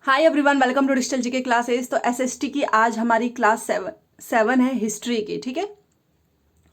Hi everyone, welcome to digital GK classes. तो SST की आज हमारी क्लास सेवन है हिस्ट्री की। ठीक है,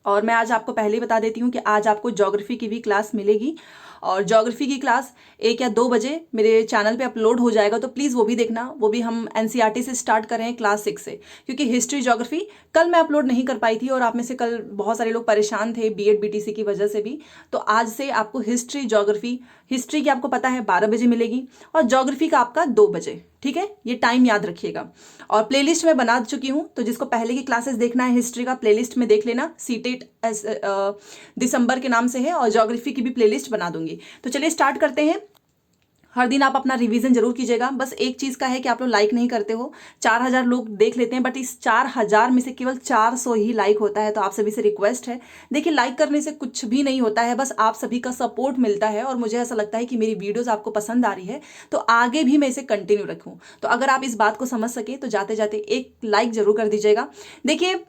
और मैं आज आपको पहले ही बता देती हूँ कि आज आपको ज्योग्राफी की भी क्लास मिलेगी और ज्योग्राफी की क्लास 1 या 2 बजे मेरे चैनल पे अपलोड हो जाएगा, तो प्लीज़ वो भी देखना। वो भी हम एनसीईआरटी से स्टार्ट कर रहे हैं क्लास 6 से, क्योंकि हिस्ट्री ज्योग्राफी कल मैं अपलोड नहीं कर पाई थी और आप में से कल बहुत सारे लोग परेशान थे बीएड बीटीसी की वजह से भी। तो आज से आपको हिस्ट्री ज्योग्राफी, हिस्ट्री की आपको पता है 12 बजे मिलेगी और ज्योग्राफी का आपका 2 बजे। ठीक है, ये टाइम याद रखिएगा। और प्लेलिस्ट मैं बना चुकी हूँ, तो जिसको पहले की क्लासेस देखना है हिस्ट्री का, प्लेलिस्ट में देख लेना। सीटेट दिसंबर के नाम से है और ज्योग्राफी की भी प्लेलिस्ट बना दूंगी। तो चलिए स्टार्ट करते हैं। हर दिन आप अपना रिवीजन जरूर कीजिएगा। बस एक चीज का है कि आप लोग लाइक नहीं करते हो। 4000 लोग देख लेते हैं, बट इस 4000 में से केवल 400 ही लाइक होता है। तो आप सभी से रिक्वेस्ट है, देखिए लाइक करने से कुछ भी नहीं होता है, बस आप सभी का सपोर्ट मिलता है और मुझे ऐसा लगता है कि मेरी वीडियोस आपको पसंद आ रही है, तो आगे भी मैं इसे कंटिन्यू रखूं। तो अगर आप इस बात को समझ सके तो जाते जाते एक लाइक जरूर कर दीजिएगा। देखिए,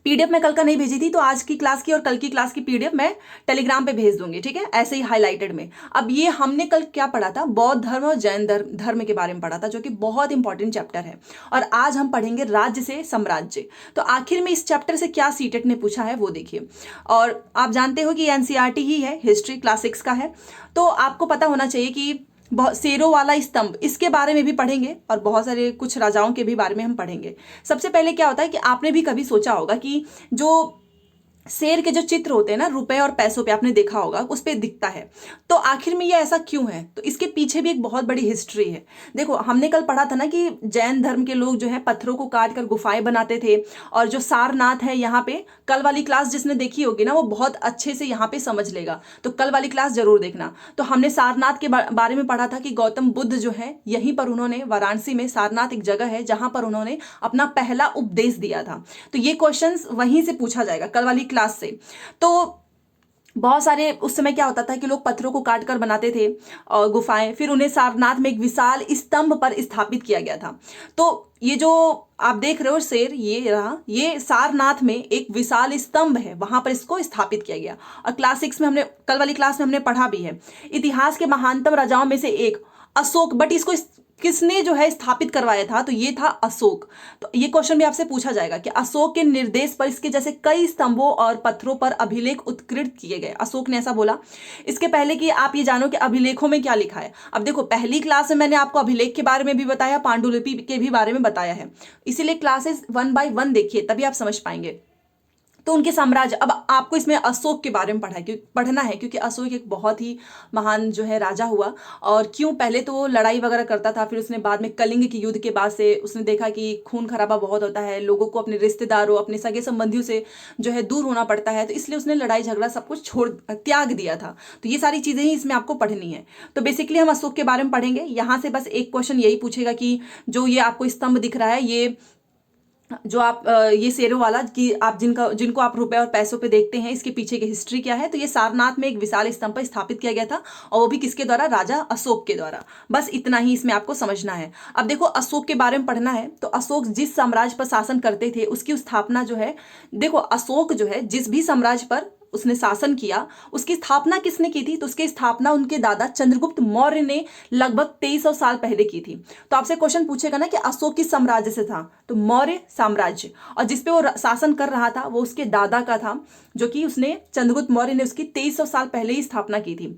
पीडीएफ मैं कल का नहीं भेजी थी, तो आज की क्लास की और कल की क्लास की पीडीएफ मैं टेलीग्राम पे भेज दूंगी। ठीक है, ऐसे ही हाईलाइटेड में। अब ये हमने कल क्या पढ़ा था, बौद्ध धर्म और जैन धर्म के बारे में पढ़ा था, जो कि बहुत इंपॉर्टेंट चैप्टर है। और आज हम पढ़ेंगे राज्य से साम्राज्य। तो आखिर में इस चैप्टर से क्या सीटेट ने पूछा है वो देखिए। और आप जानते हो कि एनसीईआरटी ही है, हिस्ट्री क्लास 6 का है, तो आपको पता होना चाहिए कि बहुत शेरों वाला स्तंभ, इसके बारे में भी पढ़ेंगे और बहुत सारे कुछ राजाओं के भी बारे में हम पढ़ेंगे। सबसे पहले क्या होता है कि आपने भी कभी सोचा होगा कि जो शेर के जो चित्र होते हैं ना, रुपए और पैसों पे, आपने देखा होगा उस पे दिखता है। तो आखिर में ये ऐसा क्यों है, तो इसके पीछे भी एक बहुत बड़ी हिस्ट्री है। देखो, हमने कल पढ़ा था ना कि जैन धर्म के लोग जो है पत्थरों को काट कर गुफाएं बनाते थे। और जो सारनाथ है यहाँ पे, कल वाली क्लास जिसने देखी होगी ना वो बहुत अच्छे से यहाँ पे समझ लेगा, तो कल वाली क्लास जरूर देखना। तो हमने सारनाथ के बारे में पढ़ा था कि गौतम बुद्ध जो है यहीं पर उन्होंने, वाराणसी में सारनाथ एक जगह है जहां पर उन्होंने अपना पहला उपदेश दिया था। तो ये क्वेश्चन वहीं से पूछा जाएगा कल वाली क्लास से। तो बहुत सारे उस समय क्या होता था कि लोग पत्थरों को काट कर बनाते थे और गुफाएं, फिर उन्हें सारनाथ में एक विशाल स्तंभ पर स्थापित किया गया था। तो ये जो आप देख रहे हो शेर, ये रहा, ये सारनाथ में एक विशाल स्तंभ है, वहां पर इसको स्थापित किया गया। और क्लास 6 में हमने, कल वाली क्लास में हमने पढ़ा भी है, इतिहास के महानतम राजाओं में से एक अशोक, बट इसको किसने जो है स्थापित करवाया था, तो ये था अशोक। तो ये क्वेश्चन भी आपसे पूछा जाएगा कि अशोक के निर्देश पर इसके जैसे कई स्तंभों और पत्थरों पर अभिलेख उत्कृत किए गए। अशोक ने ऐसा बोला। इसके पहले कि आप ये जानो कि अभिलेखों में क्या लिखा है। अब देखो, पहली क्लास में मैंने आपको अभिलेख के बारे में भी बताया, पांडुलिपि के भी बारे में बताया है, इसीलिए क्लासेस 1 बाय 1 देखिए, तभी आप समझ पाएंगे। तो उनके साम्राज्य, अब आपको इसमें अशोक के बारे में पढ़ना है, क्योंकि अशोक एक बहुत ही महान जो है राजा हुआ। और क्यों, पहले तो वो लड़ाई वगैरह करता था, फिर उसने बाद में कलिंग के युद्ध के बाद से उसने देखा कि खून खराबा बहुत होता है, लोगों को अपने रिश्तेदारों, अपने सगे संबंधियों से जो है दूर होना पड़ता है, तो इसलिए उसने लड़ाई झगड़ा सब कुछ त्याग दिया था। तो ये सारी चीजें ही इसमें आपको पढ़नी है। तो बेसिकली हम अशोक के बारे में पढ़ेंगे। यहाँ से बस एक क्वेश्चन यही पूछेगा कि जो ये आपको स्तंभ दिख रहा है, ये जो आप ये शेरों वाला, कि आप जिनको आप रुपए और पैसों पे देखते हैं, इसके पीछे की हिस्ट्री क्या है। तो ये सारनाथ में एक विशाल स्तंभ पर स्थापित किया गया था, और वो भी किसके द्वारा, राजा अशोक के द्वारा। बस इतना ही इसमें आपको समझना है। अब देखो, अशोक के बारे में पढ़ना है, तो अशोक जिस साम्राज्य पर शासन करते थे उसकी स्थापना जो है, देखो अशोक जो है जिस भी साम्राज्य पर उसने शासन किया, उसकी स्थापना किसने की थी, तो उसकी स्थापना उनके दादा चंद्रगुप्त मौर्य ने लगभग 2300 साल पहले की थी। तो आपसे क्वेश्चन पूछेगा ना कि अशोक किस साम्राज्य से था, तो मौर्य साम्राज्य, और जिसपे वो शासन कर रहा था वो उसके दादा का था, जो कि उसने, चंद्रगुप्त मौर्य ने उसकी 2300 साल पहले ही स्थापना की थी।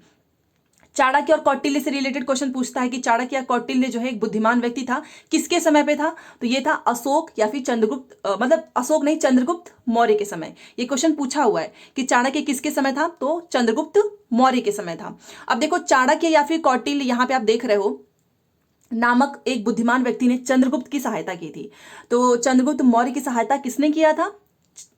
चाणक्य और कौटिल्य से रिलेटेड क्वेश्चन पूछता है कि चाणक्य या कौटिल्य जो है एक बुद्धिमान व्यक्ति था, किसके समय पे था, तो ये था अशोक या फिर चंद्रगुप्त, मतलब अशोक नहीं, चंद्रगुप्त मौर्य के समय। ये क्वेश्चन पूछा हुआ है कि चाणक्य किसके समय था, तो चंद्रगुप्त मौर्य के समय था। अब देखो, चाणक्य या फिर कौटिल्य, यहाँ पे आप देख रहे हो, नामक एक बुद्धिमान व्यक्ति ने चंद्रगुप्त की सहायता की थी। तो चंद्रगुप्त मौर्य की सहायता किसने किया था,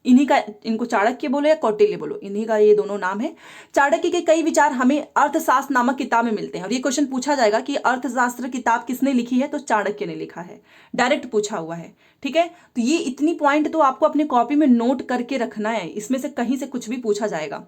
इन्हीं का, इनको चाणक्य बोलो या कौटिल्य बोलो, इन्हीं का ये दोनों नाम है। चाणक्य के कई विचार हमें अर्थशास्त्र नामक किताब में मिलते हैं, और ये क्वेश्चन पूछा जाएगा कि अर्थशास्त्र किताब किसने लिखी है, तो चाणक्य ने लिखा है, डायरेक्ट पूछा हुआ है। ठीक है, तो ये इतनी पॉइंट तो आपको अपनी कॉपी में नोट करके रखना है, इसमें से कहीं से कुछ भी पूछा जाएगा।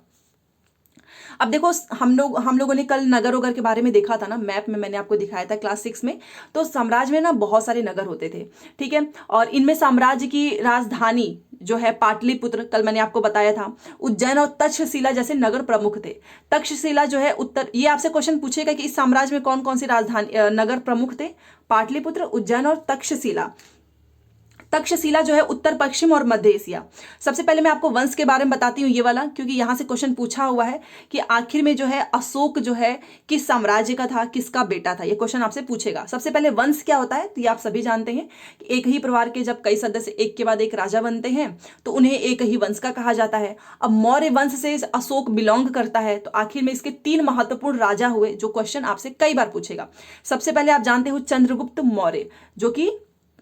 अब देखो हम लोगों ने कल नगर वगर के बारे में देखा था ना, मैप में मैंने आपको दिखाया था क्लास 6 में। तो साम्राज्य में ना बहुत सारे नगर होते थे, ठीक है। और इनमें साम्राज्य की राजधानी जो है पाटलिपुत्र, कल मैंने आपको बताया था, उज्जैन और तक्षशिला जैसे नगर प्रमुख थे। तक्षशिला जो है उत्तर, ये आपसे क्वेश्चन पूछेगा कि इस साम्राज्य में कौन कौन सी राजधानी नगर प्रमुख थे। पाटलिपुत्र, उज्जैन और तक्षशिला। तक्षशिला जो है उत्तर पश्चिम और मध्य एशिया। सबसे पहले मैं आपको वंश के बारे में बताती हूँ ये वाला, क्योंकि यहां से क्वेश्चन पूछा हुआ है कि आखिर में जो है अशोक जो है किस साम्राज्य का था, किसका बेटा था, ये क्वेश्चन आपसे पूछेगा। सबसे पहले वंश क्या होता है, तो ये आप सभी जानते हैं कि एक ही परिवार के जब कई सदस्य एक के बाद एक राजा बनते हैं तो उन्हें एक ही वंश का कहा जाता है। अब मौर्य वंश से अशोक बिलोंग करता है, तो आखिर में इसके 3 महत्वपूर्ण राजा हुए जो क्वेश्चन आपसे कई बार पूछेगा। सबसे पहले आप जानते हो चंद्रगुप्त मौर्य, जो कि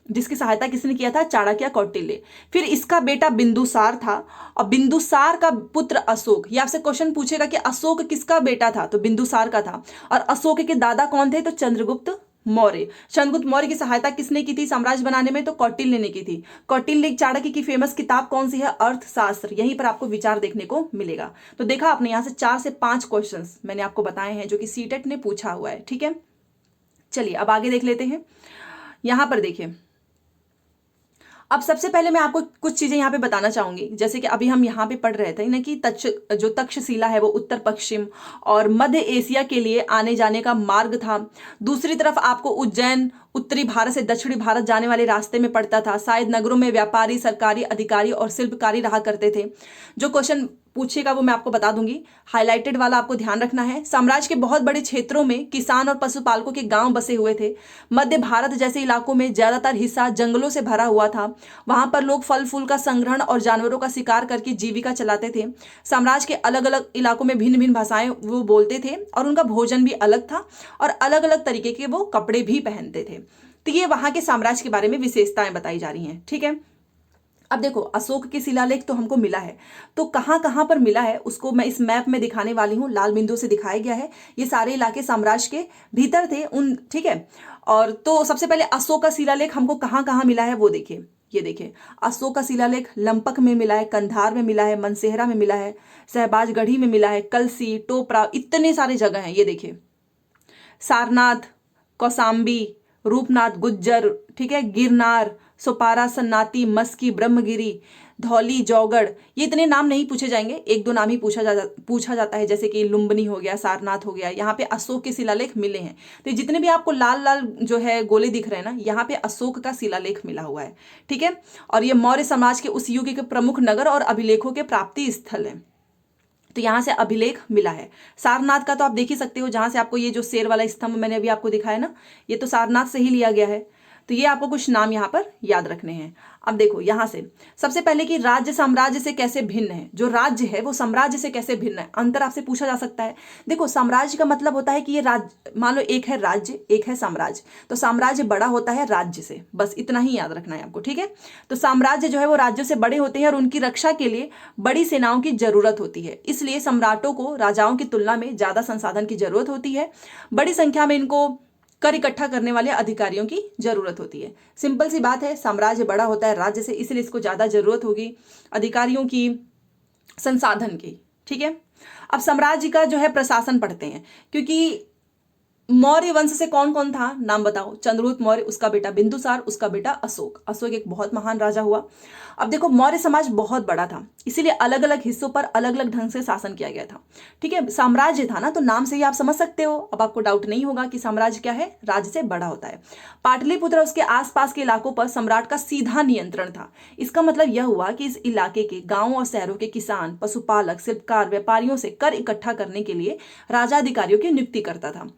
जिसकी सहायता किसने किया था, चाणक्य कौटिल्य। फिर इसका बेटा बिंदुसार था, और बिंदुसार का पुत्र अशोक। ये आपसे क्वेश्चन पूछेगा कि अशोक किसका बेटा था, तो बिंदुसार का था। और अशोक के दादा कौन थे, तो चंद्रगुप्त मौर्य। चंद्रगुप्त मौर्य की सहायता किसने की थी साम्राज्य बनाने में, तो कौटिल्य ने की थी। कौटिल्य चाणक्य की फेमस किताब कौन सी है, अर्थशास्त्र। यहीं पर आपको विचार देखने को मिलेगा। तो देखा आपने, यहां से 4 से 5 क्वेश्चन मैंने आपको बताए हैं जो कि सीटेट ने पूछा हुआ है, ठीक है। चलिए अब आगे देख लेते हैं। यहां पर देखिए, अब सबसे पहले मैं आपको कुछ चीजें यहाँ पे बताना चाहूंगी। जैसे कि अभी हम यहाँ पे पढ़ रहे थे ना कि जो तक्षशिला है वो उत्तर पश्चिम और मध्य एशिया के लिए आने जाने का मार्ग था। दूसरी तरफ आपको उज्जैन उत्तरी भारत से दक्षिणी भारत जाने वाले रास्ते में पड़ता था। शायद नगरों में व्यापारी, सरकारी अधिकारी और शिल्पकारी रहा करते थे। जो क्वेश्चन पूछेगा वो मैं आपको बता दूंगी, हाईलाइटेड वाला आपको ध्यान रखना है। साम्राज्य के बहुत बड़े क्षेत्रों में किसान और पशुपालकों के गांव बसे हुए थे। मध्य भारत जैसे इलाकों में ज्यादातर हिस्सा जंगलों से भरा हुआ था। वहां पर लोग फल फूल का संग्रहण और जानवरों का शिकार करके जीविका चलाते थे। साम्राज्य के अलग अलग इलाकों में भिन्न भिन्न भाषाएं वो बोलते थे, और उनका भोजन भी अलग था, और अलग अलग तरीके के वो कपड़े भी पहनते थे। तो ये वहां के साम्राज्य के बारे में विशेषताएं बताई जा रही हैं, ठीक है। अब देखो, अशोक के शिलालेख तो हमको मिला है, तो कहां कहां पर मिला है उसको मैं इस मैप में दिखाने वाली हूं। लाल बिंदु से दिखाया गया है, ये सारे इलाके साम्राज्य के भीतर थे उन, ठीक है। और तो सबसे पहले अशोक का शिलालेख हमको कहां कहां मिला है वो देखिए। ये देखिए, अशोक का शिलालेख लंपक में मिला है, कंधार में मिला है, मनसेहरा में मिला है, सहबाजगढ़ी में मिला है, कलसी, टोपरा, इतने सारे जगह हैं। ये देखिए, सारनाथ, कौसाम्बी, रूपनाथ, गुज्जर, ठीक है, गिरनार, सोपारा, सन्नाती, मस्की, ब्रह्मगिरी, धौली, जौगढ़। ये इतने नाम नहीं पूछे जाएंगे, एक दो नाम ही पूछा जाता है, जैसे कि लुम्बिनी हो गया, सारनाथ हो गया। यहाँ पे अशोक के शिलालेख मिले हैं। तो जितने भी आपको लाल लाल जो है गोले दिख रहे हैं ना, यहाँ पे अशोक का शिलालेख मिला हुआ है, ठीक है। और ये मौर्य समाज के उस युग के प्रमुख नगर और अभिलेखों के प्राप्ति स्थल है। तो यहां से अभिलेख मिला है। सारनाथ का तो आप देख ही सकते हो, जहां से आपको ये जो शेर वाला स्तंभ मैंने अभी आपको दिखाया ना, ये तो सारनाथ से ही लिया गया है। तो ये आपको कुछ नाम यहाँ पर याद रखने हैं। अब देखो यहां से सबसे पहले कि राज्य साम्राज्य से कैसे भिन्न है। जो राज्य है वो साम्राज्य से कैसे भिन्न है, अंतर आपसे पूछा जा सकता है। देखो, साम्राज्य का मतलब होता है कि ये राज्य, मान लो एक है राज्य, एक है साम्राज्य, तो साम्राज्य बड़ा होता है राज्य से, बस इतना ही याद रखना है आपको, ठीक है। तो साम्राज्य जो है वो राज्यों से बड़े होते हैं, और उनकी रक्षा के लिए बड़ी सेनाओं की जरूरत होती है। इसलिए सम्राटों को राजाओं की तुलना में ज्यादा संसाधन की जरूरत होती है। बड़ी संख्या में इनको कर इकट्ठा करने वाले अधिकारियों की जरूरत होती है। सिंपल सी बात है, साम्राज्य बड़ा होता है राज्य से, इसलिए इसको ज्यादा जरूरत होगी अधिकारियों की, संसाधन की, ठीक है। अब साम्राज्य का जो है प्रशासन पढ़ते हैं, क्योंकि मौर्य वंश से कौन कौन था, नाम बताओ। चंद्रगुप्त मौर्य, उसका बेटा बिंदुसार, उसका बेटा अशोक। अशोक एक बहुत महान राजा हुआ। अब देखो, मौर्य समाज बहुत बड़ा था, इसीलिए अलग अलग हिस्सों पर अलग अलग ढंग से शासन किया गया था, ठीक है। साम्राज्य था ना, तो नाम से ही आप समझ सकते हो। अब आपको डाउट नहीं होगा कि साम्राज्य क्या है, राज्य से बड़ा होता है। पाटलिपुत्र उसके आसपास के इलाकों पर सम्राट का सीधा नियंत्रण था। इसका मतलब यह हुआ कि इस इलाके के गांवों और शहरों के किसान, पशुपालक, शिल्पकार, व्यापारियों से कर इकट्ठा करने के लिए राजा अधिकारियों की नियुक्ति करता था।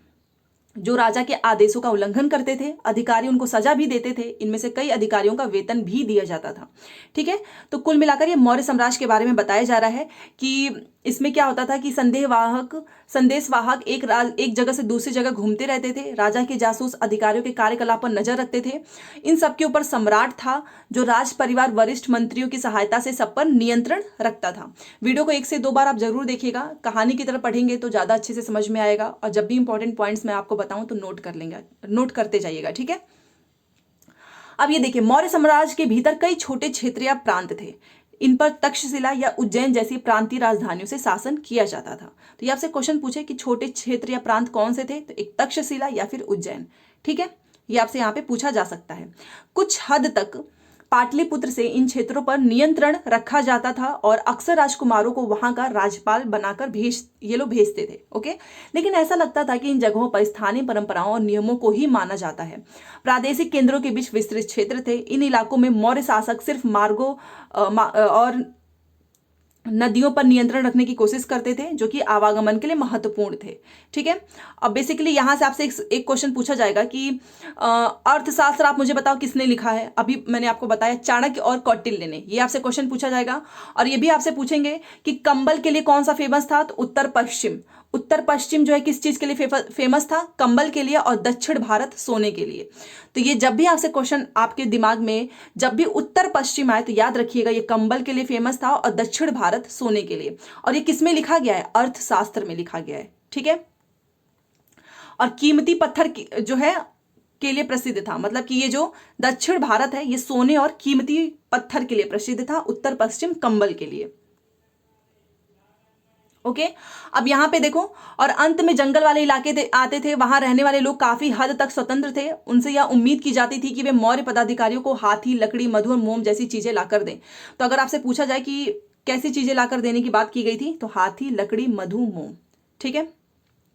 जो राजा के आदेशों का उल्लंघन करते थे, अधिकारी उनको सजा भी देते थे। इनमें से कई अधिकारियों का वेतन भी दिया जाता था, ठीक है। तो कुल मिलाकर ये मौर्य साम्राज्य के बारे में बताया जा रहा है कि इसमें क्या होता था कि संदेशवाहक एक जगह से दूसरी जगह घूमते रहते थे। राजा के जासूस अधिकारियों के कार्यकलाप पर नजर रखते थे। इन सब के ऊपर सम्राट था, जो राज परिवार वरिष्ठ मंत्रियों की सहायता से सब पर नियंत्रण रखता था। वीडियो को 1 से 2 बार आप जरूर देखिएगा, कहानी की तरह पढ़ेंगे तो ज्यादा अच्छे से समझ में आएगा। और जब भी इंपॉर्टेंट पॉइंट्स मैं आपको बताऊं तो नोट करते जाइएगा, ठीक है। अब ये देखिए, मौर्य साम्राज्य के भीतर कई छोटे क्षेत्र या प्रांत थे। इन पर तक्षशिला या उज्जैन जैसी प्रांतीय राजधानियों से शासन किया जाता था। तो ये आपसे क्वेश्चन पूछे कि छोटे क्षेत्र या प्रांत कौन से थे, तो एक तक्षशिला या फिर उज्जैन। ठीक है, ये आपसे यहाँ पे पूछा जा सकता है। कुछ हद तक पाटलिपुत्र से इन क्षेत्रों पर नियंत्रण रखा जाता था और अक्सर राजकुमारों को वहां का राज्यपाल बनाकर ये लोग भेजते थे। ओके, लेकिन ऐसा लगता था कि इन जगहों पर स्थानीय परंपराओं और नियमों को ही माना जाता है। प्रादेशिक केंद्रों के बीच विस्तृत क्षेत्र थे। इन इलाकों में मौर्य शासक सिर्फ मार्गों और नदियों पर नियंत्रण रखने की कोशिश करते थे, जो कि आवागमन के लिए महत्वपूर्ण थे। ठीक है, अब बेसिकली यहां से आपसे एक क्वेश्चन पूछा जाएगा कि अर्थशास्त्र आप मुझे बताओ किसने लिखा है। अभी मैंने आपको बताया चाणक्य और कौटिल्य ने, ये आपसे क्वेश्चन पूछा जाएगा। और ये भी आपसे पूछेंगे कि कंबल के लिए कौन सा फेमस था, तो उत्तर पश्चिम। उत्तर पश्चिम जो है किस चीज के लिए फेमस था, कंबल के लिए, और दक्षिण भारत सोने के लिए। तो ये जब भी आपसे क्वेश्चन आपके दिमाग में जब भी उत्तर पश्चिम आए तो याद रखिएगा ये कंबल के लिए फेमस था और दक्षिण भारत सोने के लिए। और ये किसमें लिखा गया है, अर्थशास्त्र में लिखा गया है। ठीक है, और कीमती पत्थर जो है के लिए प्रसिद्ध था, मतलब कि ये जो दक्षिण भारत है ये सोने और कीमती पत्थर के लिए प्रसिद्ध था, उत्तर पश्चिम कंबल के लिए। ओके, अब यहां पे देखो, और अंत में जंगल वाले इलाके आते थे, वहां रहने वाले लोग काफी हद तक स्वतंत्र थे। उनसे यह उम्मीद की जाती थी कि वे मौर्य पदाधिकारियों को हाथी, लकड़ी, मधु और मोम जैसी चीजें लाकर दें। तो अगर आपसे पूछा जाए कि कैसी चीजें लाकर देने की बात की गई थी, तो हाथी, लकड़ी, मधु, मोम। ठीक है,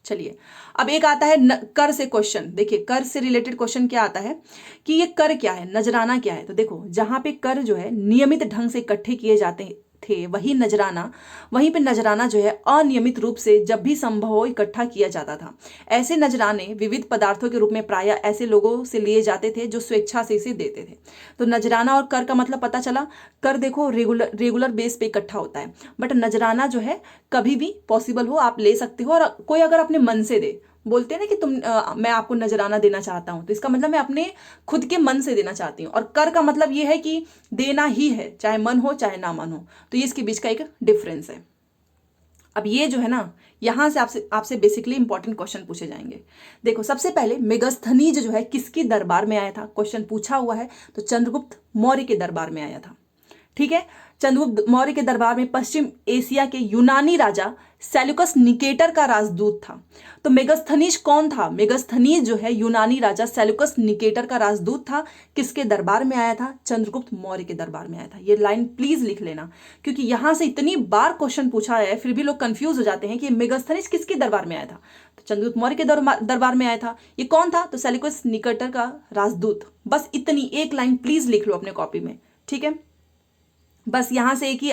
चलिए अब एक आता है कर से क्वेश्चन। देखिए कर से रिलेटेड क्वेश्चन क्या आता है कि ये कर क्या है, नजराना क्या है। तो देखो जहां पे कर जो है नियमित ढंग से इकट्ठे किए जाते थे वहीं पे नजराना जो है अनियमित रूप से जब भी संभव हो इकट्ठा किया जाता था। ऐसे नजराने विविध पदार्थों के रूप में प्रायः ऐसे लोगों से लिए जाते थे जो स्वेच्छा से इसे देते थे। तो नजराना और कर का मतलब पता चला। कर देखो रेगुलर बेस पे इकट्ठा होता है, बट नजराना जो है कभी भी पॉसिबल हो आप ले सकते हो। और कोई अगर अपने मन से दे, बोलते हैं ना कि मैं आपको नजराना देना चाहता हूं, तो इसका मतलब मैं अपने खुद के मन से देना चाहती हूँ। और कर का मतलब ये है कि देना ही है, चाहे मन हो चाहे ना मन हो। तो ये इसके बीच का एक डिफरेंस है। अब ये जो है ना, यहां से आपसे बेसिकली इंपॉर्टेंट क्वेश्चन पूछे जाएंगे। देखो सबसे पहले मेगस्थनीज जो है किसके दरबार में आया था, क्वेश्चन पूछा हुआ है, तो चंद्रगुप्त मौर्य के दरबार में आया था। ठीक है, चंद्रगुप्त मौर्य के दरबार में पश्चिम एशिया के यूनानी राजा सेल्यूकस निकेटर का राजदूत था। तो मेगस्थनीज कौन था, मेगस्थनीज जो है यूनानी राजा सेल्यूकस निकेटर का राजदूत था। किसके दरबार में आया था, चंद्रगुप्त मौर्य के दरबार में आया था। ये लाइन प्लीज लिख लेना, क्योंकि यहां से इतनी बार क्वेश्चन पूछा है फिर भी लोग कंफ्यूज हो जाते हैं कि मेगस्थनीज किसके दरबार में आया था। तो चंद्रगुप्त मौर्य के दरबार में आया था। ये कौन था, तो सेल्यूकस निकेटर का राजदूत। बस इतनी एक लाइन प्लीज लिख लो अपने कॉपी में। ठीक है, बस यहां से एक ही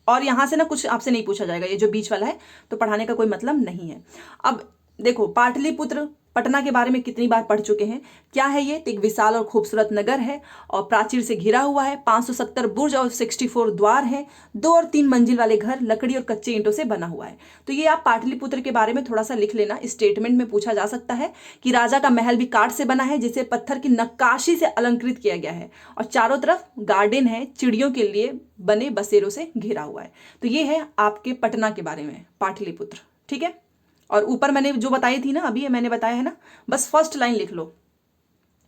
और यहां से ना कुछ आपसे नहीं पूछा जाएगा, ये जो बीच वाला है तो पढ़ाने का कोई मतलब नहीं है। अब देखो पाटलिपुत्र पटना के बारे में कितनी बार पढ़ चुके हैं। क्या है ये, तो एक विशाल और खूबसूरत नगर है और प्राचीर से घिरा हुआ है। 570 बुर्ज और 64 द्वार हैं। 2 और 3 मंजिल वाले घर लकड़ी और कच्चे ईंटों से बना हुआ है। तो ये आप पाटलिपुत्र के बारे में थोड़ा सा लिख लेना। स्टेटमेंट में पूछा जा सकता है कि राजा का महल भी काठ से बना है, जिसे पत्थर की नक्काशी से अलंकृत किया गया है और चारों तरफ गार्डन है, चिड़ियों के लिए बने बसेरों से घिरा हुआ है। तो ये है आपके पटना के बारे में, पाटलिपुत्र। ठीक है, और ऊपर मैंने जो बताई थी ना, अभी मैंने बताया है ना, बस फर्स्ट लाइन लिख लो।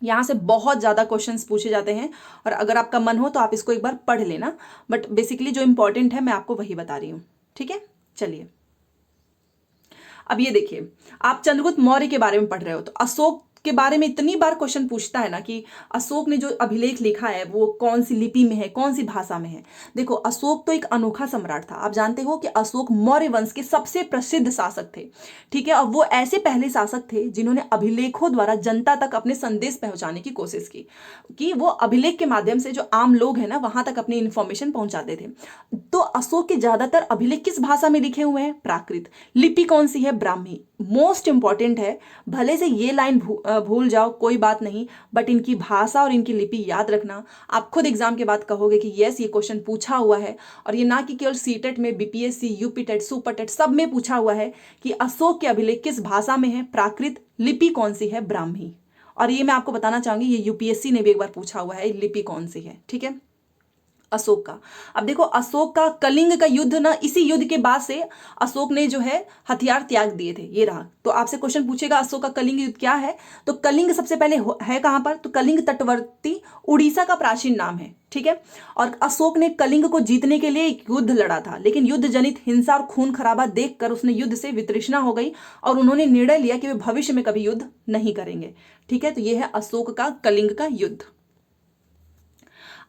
यहां से बहुत ज्यादा क्वेश्चंस पूछे जाते हैं और अगर आपका मन हो तो आप इसको एक बार पढ़ लेना, बट बेसिकली जो इंपॉर्टेंट है मैं आपको वही बता रही हूं। ठीक है, चलिए अब ये देखिए, आप चंद्रगुप्त मौर्य के बारे में पढ़ रहे हो तो अशोक के बारे में इतनी बार क्वेश्चन पूछता है ना कि अशोक ने जो अभिलेख लिखा है वो कौन सी लिपि में है, कौन सी भाषा में है। देखो अशोक तो एक अनोखा सम्राट था। आप जानते हो कि अशोक मौर्य वंश के सबसे प्रसिद्ध शासक थे। ठीक है, और वो ऐसे पहले शासक थे जिन्होंने अभिलेखों द्वारा जनता तक अपने संदेश पहुंचाने की कोशिश की, कि वो अभिलेख के माध्यम से जो आम लोग हैं ना वहां तक अपनी इंफॉर्मेशन पहुंचाते थे। तो अशोक के ज्यादातर अभिलेख किस भाषा में लिखे हुए हैं, प्राकृत। लिपि कौन सी है, ब्राह्मी। मोस्ट इंपॉर्टेंट है, भले से ये लाइन भूल जाओ कोई बात नहीं, बट इनकी भाषा और इनकी लिपि याद रखना। आप खुद एग्जाम के बाद कहोगे कि यस ये क्वेश्चन पूछा हुआ है। और ये ना कि केवल सीटेट में, बीपीएससी, यूपीटेट, सुपरटेट सब में पूछा हुआ है कि अशोक के अभिलेख किस भाषा में है, प्राकृत। लिपि कौन सी है, ब्राह्मी। और ये मैं आपको बताना चाहूंगी, ये यूपीएससी ने भी एक बार पूछा हुआ है लिपि कौन सी है। ठीक है, अशोक का। अब देखो अशोक का कलिंग का युद्ध ना, इसी युद्ध के बाद से अशोक ने जो है हथियार त्याग दिए थे, ये रहा। तो आपसे क्वेश्चन पूछेगा अशोक का कलिंग युद्ध क्या है, तो कलिंग सबसे पहले है कहां पर, तो कलिंग तटवर्ती उड़ीसा का प्राचीन नाम है, ठीक है। और अशोक ने कलिंग को जीतने के लिए एक युद्ध लड़ा था, लेकिन युद्ध जनित हिंसा और खून खराबा देखकर उसने युद्ध से वितृष्णा हो गई और उन्होंने निर्णय लिया कि वे भविष्य में कभी युद्ध नहीं करेंगे, ठीक है। तो यह है अशोक का कलिंग का युद्ध।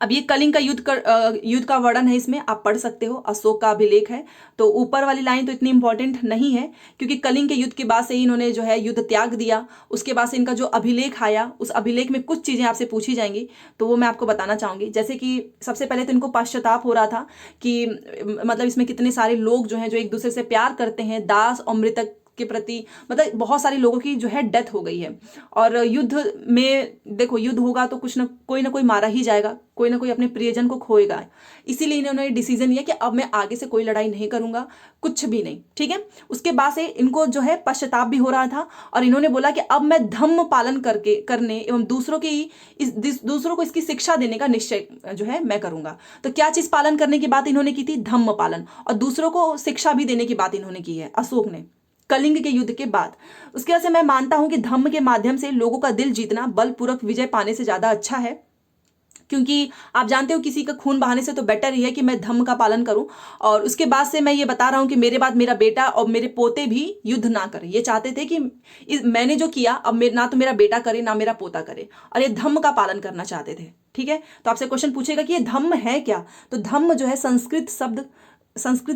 अब ये कलिंग का युद्ध का वर्णन है, इसमें आप पढ़ सकते हो, अशोक का अभिलेख है। तो ऊपर वाली लाइन तो इतनी इंपॉर्टेंट नहीं है, क्योंकि कलिंग के युद्ध के बाद से ही इन्होंने जो है युद्ध त्याग दिया। उसके बाद से इनका जो अभिलेख आया, उस अभिलेख में कुछ चीजें आपसे पूछी जाएंगी, तो वो मैं आपको बताना चाहूंगी। जैसे कि सबसे पहले तो इनको पश्चाताप हो रहा था कि मतलब इसमें कितने सारे लोग जो हैं जो एक दूसरे से प्यार करते हैं, दास और मृतक के प्रति, मतलब बहुत सारे लोगों की जो है डेथ हो गई है। और युद्ध में देखो, युद्ध होगा तो कुछ ना कोई मारा ही जाएगा, कोई ना कोई अपने प्रियजन को खोएगा। इसीलिए इन्होंने डिसीजन लिया कि अब मैं आगे से कोई लड़ाई नहीं करूंगा, कुछ भी नहीं, ठीक है। उसके बाद से इनको जो है पश्चाताप भी हो रहा था और इन्होंने बोला कि अब मैं धम्म पालन करने एवं दूसरों को इसकी शिक्षा देने का निश्चय जो है मैं करूंगा। तो क्या चीज पालन करने की बात इन्होंने की थी, धम्म पालन, और दूसरों को शिक्षा भी देने की बात इन्होंने की है अशोक ने कलिंग के युद्ध के बाद। उसके वजह से मैं मानता हूं कि धम्म के माध्यम से लोगों का दिल जीतना बलपूर्वक विजय पाने से ज्यादा अच्छा है, क्योंकि आप जानते हो किसी का खून बहाने से तो बेटर ही है कि मैं धम्म का पालन करूं। और उसके बाद से मैं ये बता रहा हूं कि मेरे बाद मेरा बेटा और मेरे पोते भी युद्ध ना करें। ये चाहते थे कि मैंने जो किया अब ना तो मेरा बेटा करे ना मेरा पोता करे, और ये धम्म का पालन करना चाहते थे, ठीक है। तो आपसे क्वेश्चन पूछेगा कि ये धम्म है क्या, तो धम्म जो है संस्कृत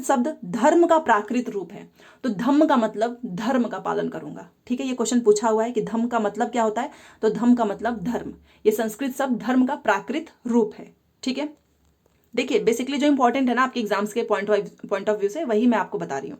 शब्द धर्म का प्राकृत रूप है। तो धम्म का मतलब धर्म का पालन करूंगा, ठीक है। ये क्वेश्चन पूछा हुआ है कि धम्म का मतलब क्या होता है, तो धम्म का मतलब धर्म, ये संस्कृत शब्द धर्म का प्राकृत रूप है, ठीक है। देखिए बेसिकली जो इंपॉर्टेंट है ना आपके एग्जाम्स के पॉइंट ऑफ व्यू से, वही मैं आपको बता रही हूँ।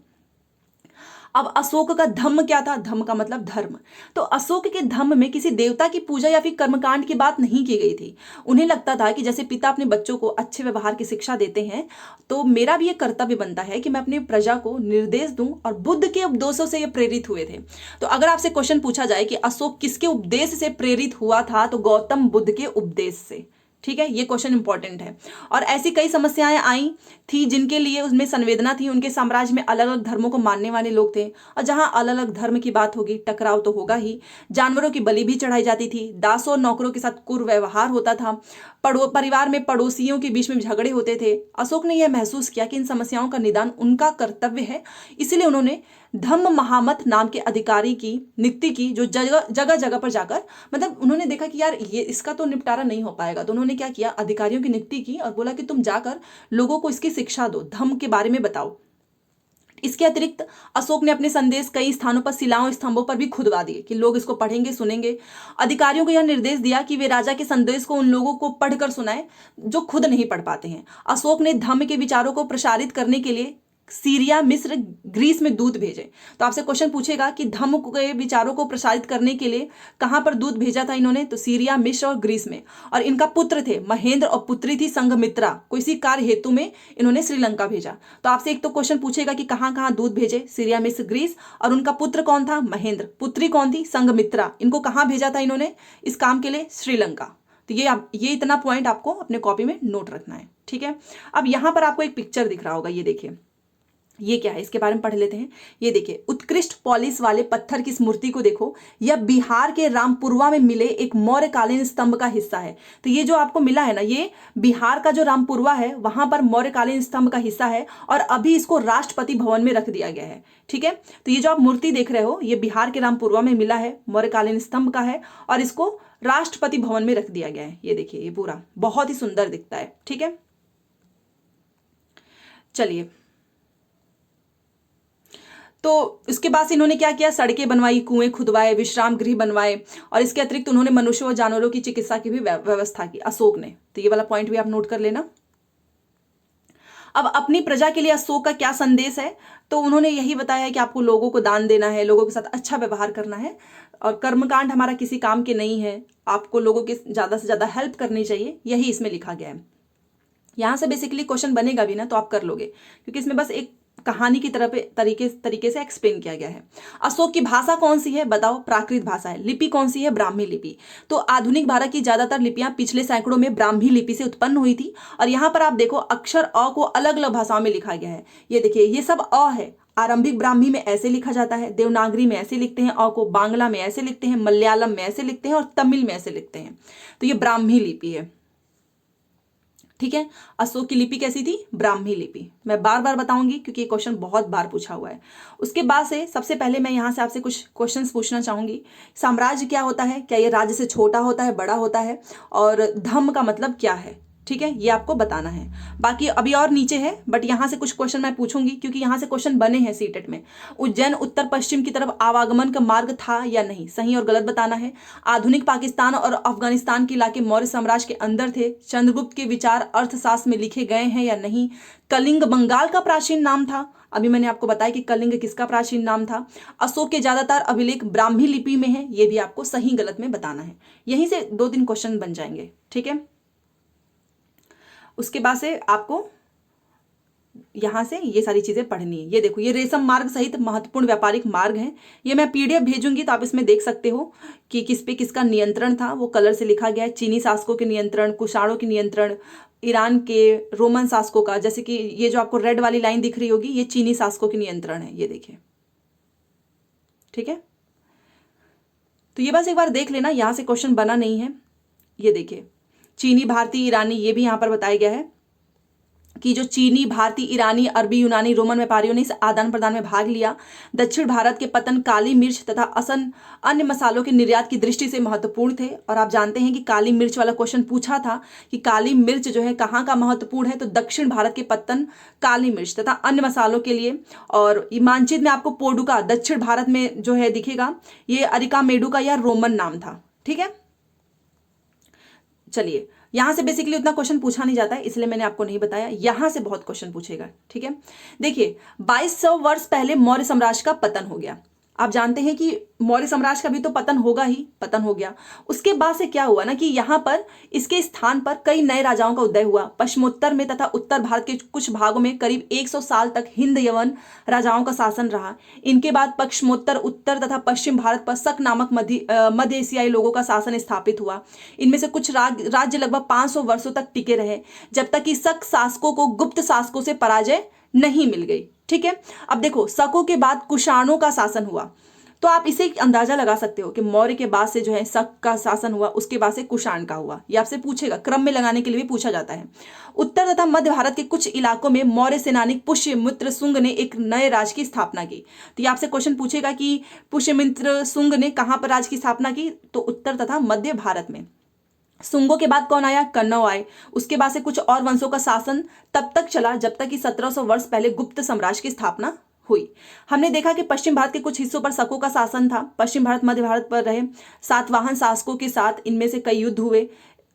अब अशोक का धम्म क्या था, धम्म का मतलब धर्म। तो अशोक के धम्म में किसी देवता की पूजा या फिर कर्मकांड की बात नहीं की गई थी। उन्हें लगता था कि जैसे पिता अपने बच्चों को अच्छे व्यवहार की शिक्षा देते हैं, तो मेरा भी ये कर्तव्य बनता है कि मैं अपनी प्रजा को निर्देश दूं, और बुद्ध के उपदेशों से ये प्रेरित हुए थे। तो अगर आपसे क्वेश्चन पूछा जाए कि अशोक किसके उपदेश से प्रेरित हुआ था, तो गौतम बुद्ध के उपदेश से, ठीक है। ये क्वेश्चन इंपॉर्टेंट है। और ऐसी कई समस्याएं आई थी जिनके लिए उसमें संवेदना थी। उनके साम्राज्य में अलग अलग धर्मों को मानने वाले लोग थे, और जहां अलग अलग धर्म की बात होगी टकराव तो होगा ही। जानवरों की बलि भी चढ़ाई जाती थी, दासों और नौकरों के साथ कुव्यवहार होता था, परिवार में पड़ोसियों के बीच में झगड़े होते थे। अशोक ने यह महसूस किया कि इन समस्याओं का निदान उनका कर्तव्य है, इसलिए उन्होंने धम्म महामत नाम के अधिकारी की नियुक्ति की, जो जगह जगह पर जाकर, मतलब उन्होंने देखा कि यार ये इसका तो निपटारा नहीं हो पाएगा, तो उन्होंने क्या किया, अधिकारियों की नियुक्ति की और बोला कि तुम जाकर लोगों को इसकी शिक्षा दो, धम्म के बारे में बताओ। इसके अतिरिक्त अशोक ने अपने संदेश कई स्थानों पर शिलाओं स्तंभों पर भी खुदवा दिए कि लोग इसको पढ़ेंगे सुनेंगे। अधिकारियों को यह निर्देश दिया कि वे राजा के संदेश को उन लोगों को पढ़कर सुनाएं जो खुद नहीं पढ़ पाते हैं। अशोक ने धम्म के विचारों को प्रसारित करने के लिए सीरिया, मिस्र, ग्रीस में दूत भेजे। तो आपसे क्वेश्चन पूछेगा कि धम्म के विचारों को प्रसारित करने के लिए कहां पर दूत भेजा था इन्होंने, तो सीरिया, मिस्र और ग्रीस में। और इनका पुत्र थे महेंद्र और पुत्री थी संघमित्रा। किसी कार्य हेतु में इन्होंने श्रीलंका भेजा। तो आपसे एक तो क्वेश्चन पूछेगा कि कहां कहां दूत भेजे, सीरिया, मिस्र, ग्रीस, और उनका पुत्र कौन था, महेंद्र, पुत्री कौन थी, संघमित्रा। इनको कहां भेजा था इन्होंने इस काम के लिए, श्रीलंका। तो ये इतना पॉइंट आपको अपने कॉपी में नोट रखना है, ठीक है। अब यहां पर आपको एक पिक्चर दिख रहा होगा, ये देखिए ये क्या है, इसके बारे में पढ़ लेते हैं। ये देखिए, उत्कृष्ट पॉलिश वाले पत्थर की इस मूर्ति को देखो, यह बिहार के रामपुरवा में मिले एक मौर्यकालीन स्तंभ का हिस्सा है। तो ये जो आपको मिला है ना, ये बिहार का जो रामपुरवा है वहां पर मौर्यकालीन स्तंभ का हिस्सा है, और अभी इसको राष्ट्रपति भवन में रख दिया गया है, ठीक है। तो ये जो आप मूर्ति देख रहे हो, ये बिहार के रामपुरवा में मिला है, मौर्यकालीन स्तंभ का है, और इसको राष्ट्रपति भवन में रख दिया गया है। ये देखिए, ये पूरा बहुत ही सुंदर दिखता है, ठीक है। चलिए, तो इसके बाद से इन्होंने क्या किया, सड़कें बनवाई, कुएं खुदवाए, विश्राम गृह बनवाए, और इसके अतिरिक्त उन्होंने मनुष्यों और जानवरों की चिकित्सा की भी व्यवस्था की अशोक ने। तो ये वाला पॉइंट भी आप नोट कर लेना। अब अपनी प्रजा के लिए अशोक का क्या संदेश है, तो उन्होंने यही बताया है कि आपको लोगों को दान देना है, लोगों के साथ अच्छा व्यवहार करना है, और कर्मकांड हमारा किसी काम के नहीं है, आपको लोगों की ज्यादा से ज्यादा हेल्प करनी चाहिए, यही इसमें लिखा गया है। यहां से बेसिकली क्वेश्चन बनेगा भी ना तो आप कर लोगे, क्योंकि इसमें बस एक कहानी की तरह तरीके से एक्सप्लेन किया गया है। अशोक की भाषा कौन सी है बताओ? प्राकृत भाषा है। लिपि कौन सी है? ब्राह्मी लिपि। तो आधुनिक भारत की ज्यादातर लिपियां पिछले सैकड़ों में ब्राह्मी लिपि से उत्पन्न हुई थी। और यहाँ पर आप देखो अक्षर अ को अलग अलग भाषाओं में लिखा गया है। ये देखिए ये सब अ है। आरंभिक ब्राह्मी में ऐसे लिखा जाता है, देवनागरी में ऐसे लिखते हैं अ को, बांग्ला में ऐसे लिखते हैं, मलयालम में ऐसे लिखते हैं और तमिल में ऐसे लिखते हैं। तो ये ब्राह्मी लिपि है, ठीक है। अशोक की लिपि कैसी थी? ब्राह्मी लिपि। मैं बार बार बताऊंगी क्योंकि ये क्वेश्चन बहुत बार पूछा हुआ है। उसके बाद से सबसे पहले मैं यहाँ से आपसे कुछ क्वेश्चंस पूछना चाहूंगी। साम्राज्य क्या होता है? क्या ये राज्य से छोटा होता है, बड़ा होता है? और धम्म का मतलब क्या है? ठीक है, ये आपको बताना है। बाकी अभी और नीचे है, बट यहाँ से कुछ क्वेश्चन मैं पूछूंगी क्योंकि यहाँ से क्वेश्चन बने हैं सीटेट में। उज्जैन उत्तर पश्चिम की तरफ आवागमन का मार्ग था या नहीं? सही और गलत बताना है। आधुनिक पाकिस्तान और अफगानिस्तान के इलाके मौर्य साम्राज्य के अंदर थे। चंद्रगुप्त के विचार अर्थशास्त्र में लिखे गए हैं या नहीं? कलिंग बंगाल का प्राचीन नाम था। अभी मैंने आपको बताया कि कलिंग किसका प्राचीन नाम था। अशोक के ज्यादातर अभिलेख ब्राह्मी लिपि में है, ये भी आपको सही गलत में बताना है। यहीं से 2-3 क्वेश्चन बन जाएंगे, ठीक है। उसके बाद से आपको यहां से ये सारी चीजें पढ़नी है। ये देखो ये रेशम मार्ग सहित महत्वपूर्ण व्यापारिक मार्ग हैं। ये मैं पीडीएफ भेजूंगी तो आप इसमें देख सकते हो कि किस पे किसका नियंत्रण था, वो कलर से लिखा गया है। चीनी शासकों के नियंत्रण, कुषाणों के नियंत्रण, ईरान के, रोमन शासकों का, जैसे कि ये जो आपको रेड वाली लाइन दिख रही होगी ये चीनी शासकों के नियंत्रण है, ये देखिए, ठीक है। तो ये बस एक बार देख लेना, यहां से क्वेश्चन बना नहीं है। ये देखिए चीनी, भारतीय, ईरानी, ये भी यहां पर बताया गया है कि जो चीनी, भारतीय, ईरानी, अरबी, यूनानी, रोमन व्यापारियों ने इस आदान प्रदान में भाग लिया। दक्षिण भारत के पतन काली मिर्च तथा अन्य मसालों के निर्यात की दृष्टि से महत्वपूर्ण थे। और आप जानते हैं कि काली मिर्च वाला क्वेश्चन पूछा था कि काली मिर्च जो है कहाँ का महत्वपूर्ण है, तो दक्षिण भारत के पतन काली मिर्च तथा अन्य मसालों के लिए। और मानचित्र में आपको पोडुका दक्षिण भारत में जो है दिखेगा, ये अरिकामेडु का यह रोमन नाम था, ठीक है। चलिए यहां से बेसिकली उतना क्वेश्चन पूछा नहीं जाता है, इसलिए मैंने आपको नहीं बताया। यहां से बहुत क्वेश्चन पूछेगा, ठीक है। देखिए 2200 वर्ष पहले मौर्य साम्राज्य का पतन हो गया। आप जानते हैं कि मौर्य साम्राज्य का भी तो पतन होगा ही, पतन हो गया। उसके बाद से क्या हुआ ना कि यहाँ पर इसके स्थान पर कई नए राजाओं का उदय हुआ। पश्चिमोत्तर में तथा उत्तर भारत के कुछ भागों में करीब 100 साल तक हिंद यवन राजाओं का शासन रहा। इनके बाद पश्चिमोत्तर, उत्तर तथा पश्चिम भारत पर शक नामक मध्य एशियाई लोगों का शासन स्थापित हुआ। इनमें से कुछ राज्य लगभग 500 वर्षों तक टिके रहे, जब तक कि शक शासकों को गुप्त शासकों से पराजय नहीं मिल गई, ठीक है। अब देखो शकों के बाद कुषाणों का शासन हुआ, तो आप इसे अंदाजा लगा सकते हो कि मौर्य के बाद से जो है शक का शासन हुआ, उसके बाद से कुषाण का हुआ। ये आपसे पूछेगा, क्रम में लगाने के लिए भी पूछा जाता है। उत्तर तथा मध्य भारत के कुछ इलाकों में मौर्य सेनानी पुष्यमित्र शुंग ने एक नए राज्य की स्थापना की। तो ये आपसे क्वेश्चन पूछेगा कि पुष्यमित्र शुंग ने कहां पर राज्य की स्थापना की, तो उत्तर तथा मध्य भारत में। शुंगों के बाद कौन आया? कन्नौ आए। उसके बाद से कुछ और वंशों का शासन तब तक चला जब तक कि 1700 वर्ष पहले गुप्त साम्राज्य की स्थापना हुई। हमने देखा कि पश्चिम भारत के कुछ हिस्सों पर शकों का शासन था। पश्चिम भारत मध्य भारत पर रहे सातवाहन शासकों के साथ इनमें से कई युद्ध हुए,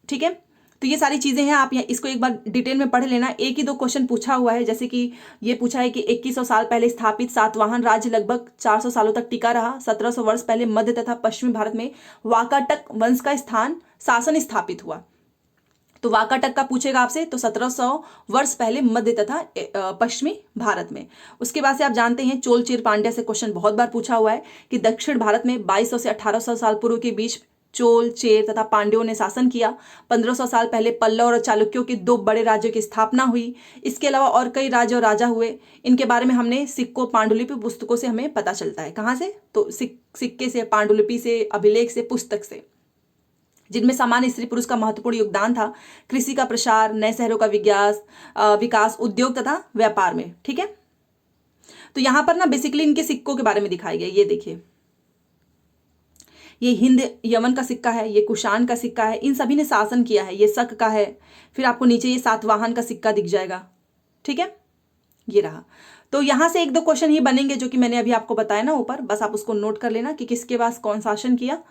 ठीक है। तो ये सारी चीजें हैं, आप यहाँ इसको एक बार डिटेल में पढ़ लेना। एक ही 2 क्वेश्चन पूछा हुआ है, जैसे कि ये पूछा है कि 2100 साल पहले स्थापित सातवाहन राज्य लगभग 400 सालों तक टिका रहा। 1700 वर्ष पहले मध्य तथा पश्चिमी भारत में वाकाटक वंश का शासन स्थापित हुआ। तो वाकाटक का पूछेगा आपसे, तो 1700 वर्ष पहले मध्य तथा पश्चिमी भारत में। उसके बाद से आप जानते हैं चोल चीर पांड्या से क्वेश्चन बहुत बार पूछा हुआ है कि दक्षिण भारत में 2200 से 1800 साल पूर्व के बीच चोल, चेर तथा पांड्यों ने शासन किया। 1500 साल पहले पल्लव और चालुक्यों के 2 बड़े राज्यों की स्थापना हुई। इसके अलावा और कई राज्य और राजा हुए। इनके बारे में हमने सिक्कों, पांडुलिपि पुस्तकों से हमें पता चलता है। कहाँ से? तो सिक्के से, पांडुलिपि से, अभिलेख से, पुस्तक से, जिनमें सामान्य स्त्री पुरुष का महत्वपूर्ण योगदान था। कृषि का प्रसार, नए शहरों का विकास, उद्योग तथा व्यापार में, ठीक है। तो यहां पर ना बेसिकली इनके सिक्कों के बारे में दिखाया गया। ये देखिए, ये हिंद यमन का सिक्का है, ये कुषाण का सिक्का है, इन सभी ने शासन किया है। ये शक का है। फिर आपको नीचे ये सातवाहन का सिक्का दिख जाएगा, ठीक है। ये रहा। तो यहां से 1-2 क्वेश्चन ही बनेंगे जो कि मैंने अभी आपको बताया ना ऊपर, बस आप उसको नोट कर लेना कि किसके पास कौन शासन किया।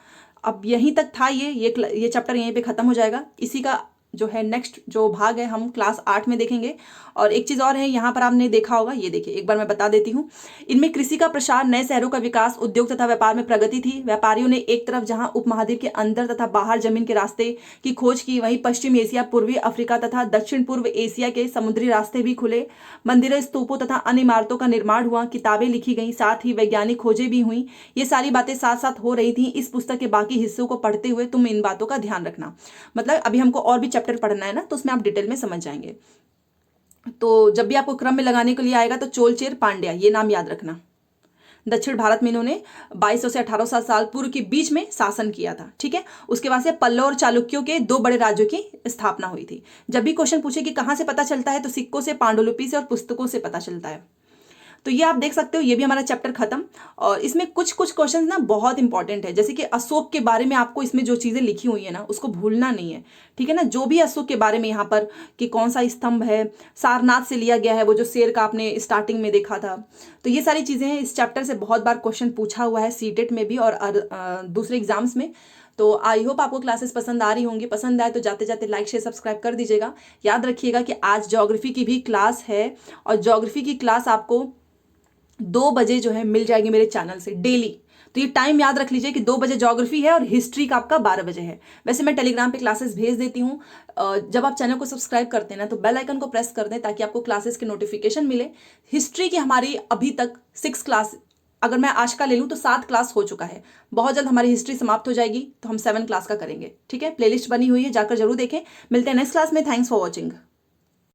अब यहीं तक था ये चैप्टर यहीं पे खत्म हो जाएगा। इसी का जो है नेक्स्ट जो भाग है हम क्लास 8 में देखेंगे। और एक चीज़ और है, यहाँ पर आपने देखा होगा, ये देखिए एक बार मैं बता देती हूँ। इनमें कृषि का प्रसार, नए शहरों का विकास, उद्योग तथा व्यापार में प्रगति थी। व्यापारियों ने एक तरफ जहाँ उपमहाद्वीप के अंदर तथा बाहर जमीन के रास्ते की खोज की, वहीं पश्चिम एशिया, पूर्वी अफ्रीका तथा दक्षिण पूर्व एशिया के समुद्री रास्ते भी खुले। मंदिरों, स्तूपों तथा अन्य इमारतों का निर्माण हुआ, किताबें लिखी गई, साथ ही वैज्ञानिक खोजें भी हुई। ये सारी बातें साथ साथ हो रही थी। इस पुस्तक के बाकी हिस्सों को पढ़ते हुए तुम इन बातों का ध्यान रखना। मतलब अभी हमको और भी चैप्टर पढ़ना है ना, तो उसमें आप डिटेल में समझ जाएंगे। तो जब भी आपको क्रम में लगाने के लिए आएगा तो चोलचेर पांड्या ये नाम याद रखना। दक्षिण भारत में इन्होंने 2200 से 1800 साल पूर्व के बीच में शासन किया था, ठीक है। उसके बाद से पल्लव और चालुक्यों के 2 बड़े राज्यों की स्थापना हुई थी। जब भी क्वेश्चन पूछे कि कहां से पता चलता है, तो सिक्कों से, पांडुलिपि से और पुस्तकों से पता चलता है। तो ये आप देख सकते हो, ये भी हमारा चैप्टर खत्म। और इसमें कुछ कुछ क्वेश्चन ना बहुत इंपॉर्टेंट है, जैसे कि अशोक के बारे में आपको इसमें जो चीजें लिखी हुई है ना उसको भूलना नहीं है, ठीक है ना। जो भी अशोक के बारे में यहाँ पर कि कौन सा स्तंभ है, सारनाथ से लिया गया है, वो जो शेर का आपने स्टार्टिंग में देखा था। तो ये सारी चीजें हैं, इस चैप्टर से बहुत बार क्वेश्चन पूछा हुआ है सीटेट में भी और दूसरे एग्जाम्स में। तो आई होप आपको क्लासेस पसंद आ रही होंगी। पसंद आए तो जाते जाते लाइक शेयर सब्सक्राइब कर दीजिएगा। याद रखिएगा कि आज ज्योग्राफी की भी क्लास है, और ज्योग्राफी की क्लास आपको 2 बजे जो है मिल जाएगी मेरे चैनल से डेली। तो ये टाइम याद रख लीजिए कि 2 बजे ज्योग्राफी है और हिस्ट्री का आपका 12 बजे है। वैसे मैं टेलीग्राम पे क्लासेस भेज देती हूँ। जब आप चैनल को सब्सक्राइब करते हैं ना, तो बेल आइकन को प्रेस कर दें ताकि आपको क्लासेस के नोटिफिकेशन मिले। हिस्ट्री की हमारी अभी तक 6 क्लास, अगर मैं आज का ले लूँ तो 7 क्लास हो चुका है। बहुत जल्द हमारी हिस्ट्री समाप्त हो जाएगी, तो हम 7 क्लास का करेंगे, ठीक है। प्लेलिस्ट बनी हुई है, जाकर जरूर देखें। मिलते हैं नेक्स्ट क्लास में। Thanks for watching.